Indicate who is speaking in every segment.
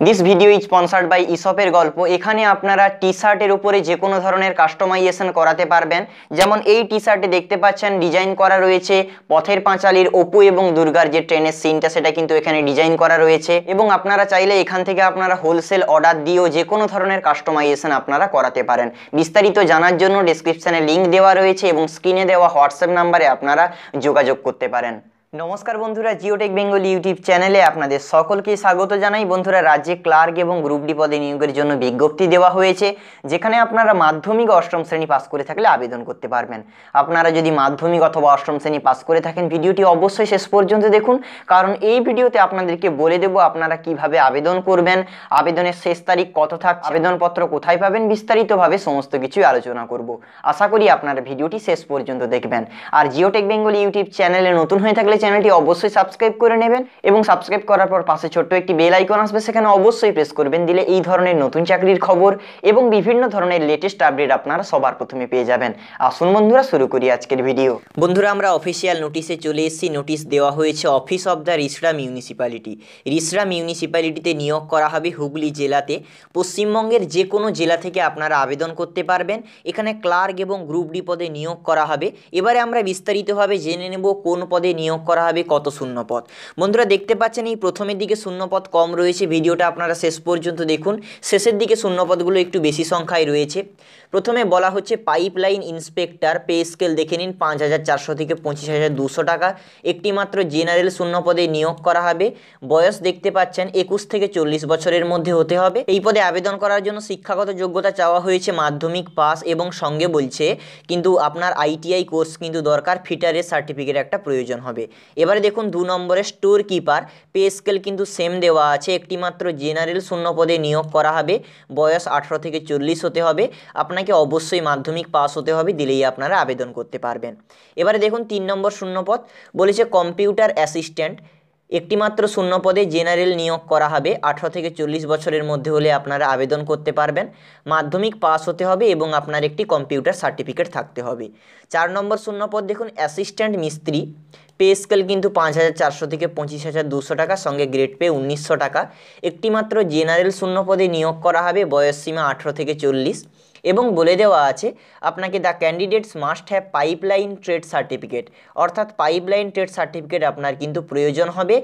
Speaker 1: This video is sponsored by ইসপের গল্প। এখানে আপনারা টি শার্টের উপরে যে কোনো ধরনের কাস্টমাইজেশন করাতে পারবেন। যেমন এই টি শার্টে দেখতে পাচ্ছেন ডিজাইন করা রয়েছে পথের পাঁচালীর অপু এবং দুর্গার যে ট্রেনের সিনটা সেটা কিন্তু এখানে ডিজাইন করা রয়েছে, এবং আপনারা চাইলে এখান থেকে আপনারা হোলসেল অর্ডার দিয়েও যে কোনো ধরনের কাস্টমাইজেশন আপনারা করাতে পারেন। বিস্তারিত জানার জন্য ডেসক্রিপশনে লিঙ্ক দেওয়া রয়েছে এবং স্ক্রিনে দেওয়া হোয়াটসঅ্যাপ নাম্বারে আপনারা যোগাযোগ করতে পারেন। নমস্কার বন্ধুরা, জিওটেক বেঙ্গল ইউটিউব চ্যানেলে আপনাদের সকলকে স্বাগত জানাই। বন্ধুরা, রাজ্যে ক্লার্ক এবং গ্রুপ ডি পদে নিয়োগের জন্য বিজ্ঞপ্তি দেওয়া হয়েছে, যেখানে আপনারা মাধ্যমিক অষ্টম শ্রেণী পাস করে থাকলে আবেদন করতে পারবেন। আপনারা যদি মাধ্যমিক অথবা অষ্টম শ্রেণী পাস করে থাকেন, ভিডিওটি অবশ্যই শেষ পর্যন্ত দেখুন, কারণ এই ভিডিওতে আপনাদেরকে বলে দেবো আপনারা কিভাবে আবেদন করবেন, আবেদনের শেষ তারিখ কত থাকছে, আবেদনপত্র কোথায় পাবেন, বিস্তারিতভাবে সমস্ত কিছুই আলোচনা করব। আশা করি আপনারা ভিডিওটি শেষ পর্যন্ত দেখবেন। আর জিওটেক বেঙ্গল ইউটিউব চ্যানেলে নতুন হয়ে থাকলে চ্যানেলটি অবশ্যই সাবস্ক্রাইব করে নেবেন, এবং সাবস্ক্রাইব করার পর পাশে ছোট্ট একটি বেল আইকন আসবে, সেখানে অবশ্যই প্রেস করবেন। দিলে এই ধরনের নতুন চাকরির খবর এবং বিভিন্ন ধরনের লেটেস্ট আপডেট আপনারা সবার প্রথমে পেয়ে যাবেন। আসুন বন্ধুরা, শুরু করি আজকের ভিডিও। বন্ধুরা, আমরা অফিসিয়াল নোটিশে চলে এসেছি। নোটিশ দেওয়া হয়েছে office of the Rishra municipality. রিষড়া মিউনিসিপ্যালিটিতে নিয়োগ করা হবে হুগলি জেলাতে। পশ্চিমবঙ্গের যে কোনো জেলা থেকে আপনারা আবেদন করতে পারবেন। এখানে ক্লার্ক এবং গ্রুপ ডি পদে নিয়োগ করা হবে। এবারে আমরা বিস্তারিতভাবে জেনে নেব কোন পদে নিয়োগ করা হবে, কত শূন্যপদ। বন্ধুরা, দেখতে পাচ্ছেন এই প্রথমের দিকে শূন্যপদ কম রয়েছে। ভিডিওটা আপনারা শেষ পর্যন্ত দেখুন। শেষের দিকে শূন্যপদগুলো একটু বেশি সংখ্যায় রয়েছে। প্রথমে বলা হচ্ছে পাইপলাইন ইন্সপেক্টর, পে স্কেল দেখে নিন ৫,৪০০ থেকে ২৫,২০০ টাকা। একটি মাত্র জেনারেল শূন্যপদে নিয়োগ করা হবে। বয়স দেখতে পাচ্ছেন ২১ থেকে ৪০ বছরের মধ্যে হতে হবে। এই পদে আবেদন করার জন্য শিক্ষাগত যোগ্যতা চাওয়া হয়েছে মাধ্যমিক পাস, এবং সঙ্গে বলছে কিন্তু আপনার আইটিআই কোর্স কিন্তু দরকার, ফিটারের সার্টিফিকেট একটা প্রয়োজন হবে। এবারে দেখুন ২ নম্বরে স্টোর কিপার, পে স্কেল কিন্তু সেম দেওয়া আছে। একটি মাত্র জেনারেল শূন্যপদে নিয়োগ করা হবে। বয়স ১৮ থেকে ৪০ হতে হবে। আপনাকে অবশ্যই মাধ্যমিক পাস হতে হবে, দিলেই আপনারা আবেদন করতে পারবেন। এবারে দেখুন ৩ নম্বর শূন্যপদ বলেছে কম্পিউটার অ্যাসিস্ট্যান্ট। একটি মাত্র শূন্যপদে জেনারেল নিয়োগ করা হবে। ১৮ থেকে ৪০ বছরের মধ্যে হলে আপনারা আবেদন করতে পারবেন। মাধ্যমিক পাস হতে হবে এবং আপনার একটি কম্পিউটার সার্টিফিকেট থাকতে হবে। ৪ নম্বর শূন্যপদ দেখুন অ্যাসিস্ট্যান্ট মিস্ত্রি। পে স্কেল কিন্তু ৫,৪০০ থেকে ২৫,২০০ টাকা, সঙ্গে গ্রেড পে ১৯০০ টাকা। একটি মাত্র জেনারেল শূন্যপদে নিয়োগ করা হবে। বয়স সীমা ১৮ থেকে ৪০, এবং বলে দেওয়া আছে আপনাকে the candidates must have pipeline trade certificate, অর্থাৎ পাইপলাইন ট্রেড সার্টিফিকেট আপনার কিন্তু প্রয়োজন হবে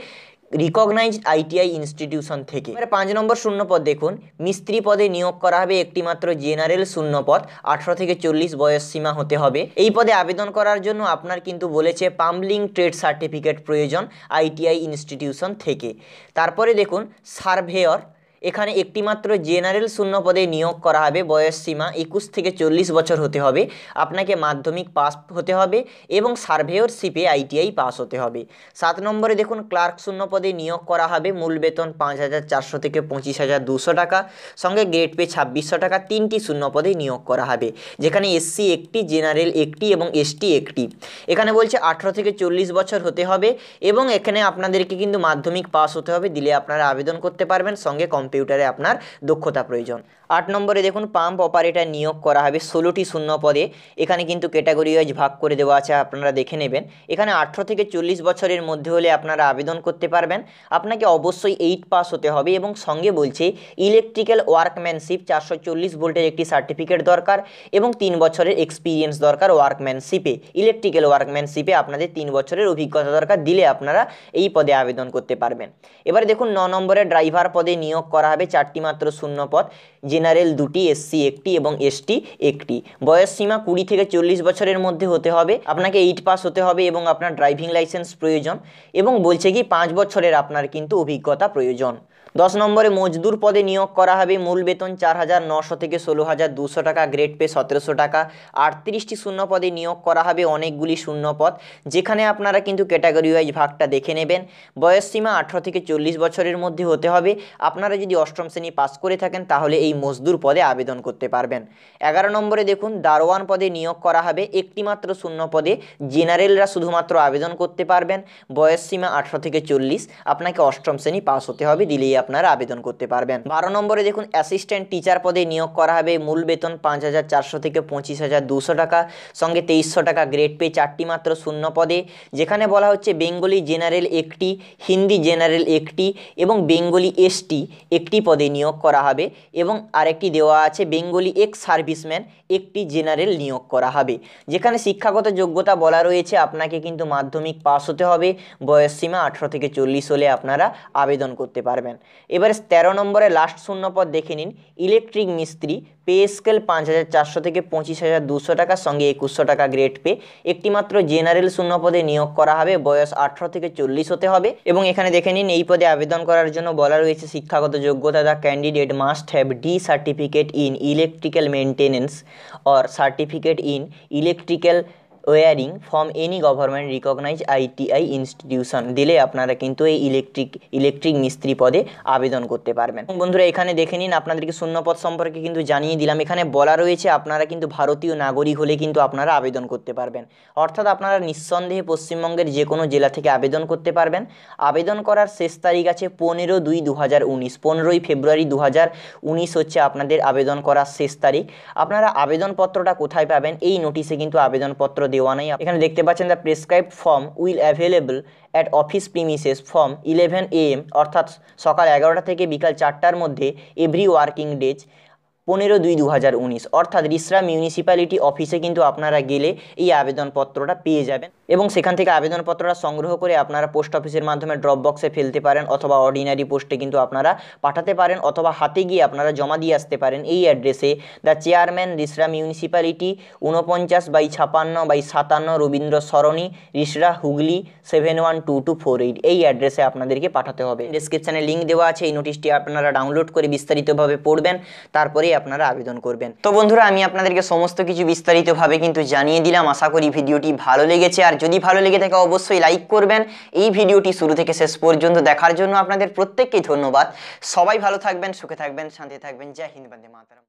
Speaker 1: রিকগনাইজড আইটিআই ইনস্টিটিউশন থেকে। এবারে ৫ নম্বর শূন্যপদ দেখুন মিস্ত্রি পদে নিয়োগ করা হবে। একটি মাত্র জেনারেল শূন্যপদ, ১৮ থেকে ৪০ বয়স সীমা হতে হবে। এই পদে আবেদন করার জন্য আপনার কিন্তু বলেছে পাম্বলিং ট্রেড সার্টিফিকেট প্রয়োজন আইটিআই ইনস্টিটিউশন থেকে। তারপরে দেখুন সার্ভেয়র, এখানে একটি মাত্র জেনারেল শূন্যপদে নিয়োগ করা হবে। বয়স সীমা ২১ থেকে ৪০ বছর হতে হবে। আপনাকে মাধ্যমিক পাস হতে হবে এবং সার্ভেয়রশিপে আইটিআই পাস হতে হবে। ৭ নম্বরে দেখুন ক্লার্ক শূন্যপদে নিয়োগ করা হবে। মূল বেতন ৫,৪০০ থেকে ২৫,২০০ টাকা, সঙ্গে গ্রেড পে ২৬০০ টাকা। ৩টি শূন্যপদে নিয়োগ করা হবে, যেখানে এসসি একটি, জেনারেল একটি এবং এসটি একটি। এখানে বলছে ১৮ থেকে ৪০ বছর হতে হবে, এবং এখানে আপনাদেরকে কিন্তু মাধ্যমিক পাস হতে হবে, দিলে আপনারা আবেদন করতে পারবেন। সঙ্গে কম্পিউটারে আপনার দক্ষতা প্রয়োজন। ৮ নম্বরে দেখুন পাম্প অপারেটর নিয়োগ করা হবে ১৬টি শূন্যপদে। এখানে কিন্তু ক্যাটাগরি ওয়াইজ ভাগ করে দেওয়া আছে, আপনারা দেখে নেবেন। এখানে ১৮ থেকে ৪০ বছরের মধ্যে হলে আপনারা আবেদন করতে পারবেন। আপনাকে অবশ্যই 8 পাস হতে হবে, এবং সঙ্গে বলছে ইলেকট্রিক্যাল ওয়ার্কম্যানশিপ ৪৪০ ভোল্টের একটি সার্টিফিকেট দরকার, এবং ৩ বছরের এক্সপিরিয়েন্স দরকার ওয়ার্কম্যানশিপে। ইলেকট্রিক্যাল ওয়ার্কম্যানশিপে আপনাদের ৩ বছরের অভিজ্ঞতা দরকার, দিলে আপনারা এই পদে আবেদন করতে পারবেন। এবারে দেখুন ৯ নম্বরে ড্রাইভার পদে নিয়োগ করা হবে। 4টি মাত্র শূন্যপদ, জেনারেল 2টি, এসসি একটি এবং এসটি একটি। বয়স সীমা ২০ থেকে ৪০ বছরের মধ্যে হতে হবে। আপনাকে 8 পাস হতে হবে এবং আপনার ড্রাইভিং লাইসেন্স প্রয়োজন, এবং বলছে কি 5 বছরের আপনার কিন্তু অভিজ্ঞতা প্রয়োজন। ১০ নম্বরে মজদুর পদে নিয়োগ করা হবে। মূল বেতন ৪,৯০০ থেকে ১৬,২০০ টাকা, গ্রেড পে ১৭০০ টাকা। ৩৮টি শূন্যপদে নিয়োগ করা হবে। অনেকগুলি শূন্যপদ, যেখানে আপনারা কিন্তু ক্যাটাগরি ওয়াইজ ভাগটা দেখে নেবেন। বয়স সীমা ১৮ থেকে ৪০ বছরের মধ্যে হতে হবে। আপনারা যদি অষ্টম শ্রেণী পাস করে থাকেন, তাহলে এই মজদুর পদে আবেদন করতে পারবেন। ১১ নম্বরে দেখুন দারোয়ান পদে নিয়োগ করা হবে। একটি মাত্র শূন্যপদে, জেনারেলরা শুধুমাত্র আবেদন করতে পারবেন। বয়স সীমা ১৮ থেকে ৪০। আপনাকে অষ্টম শ্রেণী পাস হতে হবে, দিলেই আপনারা আবেদন করতে পারবেন। 12 নম্বরে দেখুন অ্যাসিস্ট্যান্ট টিচার পদে নিয়োগ করা হবে, মূল বেতন 5,400 থেকে 25,200 টাকা, সঙ্গে 2300 টাকা গ্রেড পে, 4টি মাত্র শূন্য পদে, যেখানে বলা হচ্ছে বেঙ্গলি জেনারেল একটি, হিন্দি জেনারেল একটি এবং বেঙ্গলি এসটি একটি পদে নিয়োগ করা হবে, এবং আরেকটি দেওয়া আছে বেঙ্গলি এক্স সার্ভিসম্যান একটি জেনারেল নিয়োগ করা হবে। যেখানে শিক্ষাগত যোগ্যতা বলা রয়েছে আপনাকে কিন্তু মাধ্যমিক পাস হতে হবে, বয়স সীমা 18 থেকে 40 হলে আপনারা আবেদন করতে পারবেন। এবারে 13 নম্বরে লাস্ট শূন্য পদ দেখে নিন, ইলেকট্রিক মিস্ত্রি, পে স্কেল 5,400 থেকে 25,200 টাকা, সঙ্গে 2100 টাকা গ্রেড পে, একটি মাত্র জেনারেল শূন্য পদে নিয়োগ করা হবে, বয়স 18 থেকে 40 হতে হবে। এবং এখানে দেখে নিন এই পদে আবেদন করার জন্য বলা রয়েছে শিক্ষাগত যোগ্যতা, the candidate must have the certificate in electrical maintenance or certificate in electrical wiring from any government recognise ITI institution দিলে আপনারা কিন্তু এই ইলেকট্রিক মিস্ত্রি পদে আবেদন করতে পারবেন। বন্ধুরা এখানে দেখে নিন আপনাদেরকে শূন্যপদ সম্পর্কে কিন্তু জানিয়ে দিলাম। এখানে বলা রয়েছে আপনারা কিন্তু ভারতীয় নাগরিক হলে কিন্তু আপনারা আবেদন করতে পারবেন, অর্থাৎ আপনারা নিঃসন্দেহে পশ্চিমবঙ্গের যে কোনো জেলা থেকে আবেদন করতে পারবেন। আবেদন করার শেষ তারিখ আছে 15/2/2019, 15ই ফেব্রুয়ারি 2019 হচ্ছে আপনাদের আবেদন করার শেষ তারিখ। আপনারা আবেদনপত্রটা কোথায় পাবেন? এই নোটিশে কিন্তু আবেদনপত্র দেওয়া নেই। এখানে দেখতে পাচ্ছেন the prescribed form will available at office premises from 11 AM, অর্থাৎ সকাল 11টা থেকে বিকাল 4টার মধ্যে এভরি ওয়ার্কিং ডেজ 15/2/2019, অর্থাৎ রিসরা মিউনিসিপ্যালিটি অফিসে কিন্তু আপনারা গেলে এই আবেদনপত্রটা পেয়ে যাবেন, এবং সেখান থেকে আবেদনপত্রটা সংগ্রহ করে আপনারা পোস্ট অফিসের মাধ্যমে ড্রপ বক্সে ফেলতে পারেন, অথবা অর্ডিনারি পোস্টে কিন্তু আপনারা পাঠাতে পারেন, অথবা হাতে গিয়ে আপনারা জমা দিয়ে আসতে পারেন এই অ্যাড্রেসে, the chairman Rishra municipality, 49/56/57 Rabindra Sarani, Rishra, Hooghly 712248, এই অ্যাড্রেসে আপনাদেরকে পাঠাতে হবে। ডেসক্রিপশানে লিঙ্ক দেওয়া আছে, এই নোটিশটি আপনারা ডাউনলোড করে বিস্তারিতভাবে পড়বেন, তারপরেই আপনারা আবেদন করবেন। তো বন্ধুরা আমি আপনাদেরকে সমস্ত কিছু বিস্তারিতভাবে কিন্তু জানিয়ে দিলাম। আশা করি ভিডিওটি ভালো লেগেছে, আর যদি ভালো লেগে থাকে অবশ্যই লাইক করবেন। এই ভিডিওটি শুরু থেকে শেষ পর্যন্ত দেখার জন্য আপনাদের প্রত্যেককেই ধন্যবাদ। সবাই ভালো থাকবেন, সুখে থাকবেন, শান্তি থাকবেন। জয় হিন্দ, বন্দে মাতরম।